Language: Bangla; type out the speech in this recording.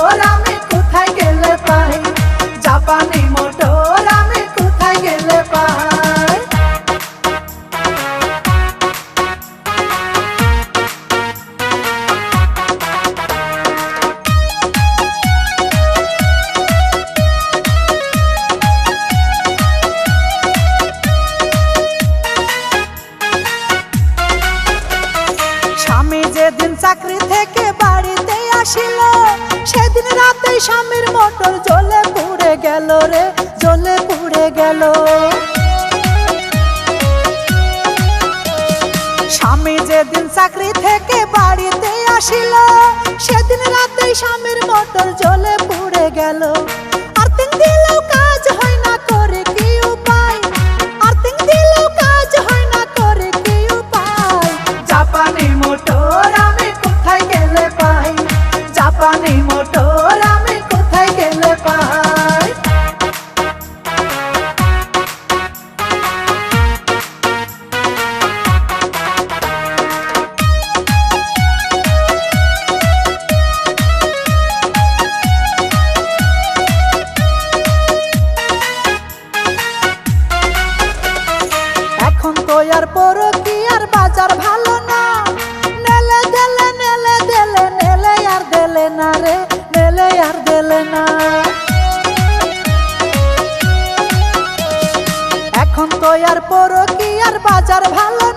মোটর আমি কোথায় গেলে পাই, জাপানি মোটর আমি কোথায় গেলে পাই। স্বামী যেদিন চাকরি থেকে বাড়িতে আসিল, সেদিন রাতেই স্বামীর মোটর জ্বলে পুড়ে গেল রে, জ্বলে পুড়ে গেল। স্বামী যেদিন চাকরি থেকে বাড়িতে আসিল, সেদিন রাতেই স্বামীর মোটর জ্বলে পুড়ে গেল। আর্থিং দিলেও কাজ হয় না, করে কি উপায়, আর্থিং দিলেও কাজ হয় না, করে কি উপায়। জাপানি মোটর আমি কোথায় গেলে পাই, জাপানি মোটর আমি কোথায় গেলে পাই। এখন তো আর পরকীয়ার বাজার ভালো না, নেলে দেলে নেলে দেলে নেলে আর দেলে না রে, নেলে আর দেলে না। এখন তো আর পরকীয়ার বাজার ভালো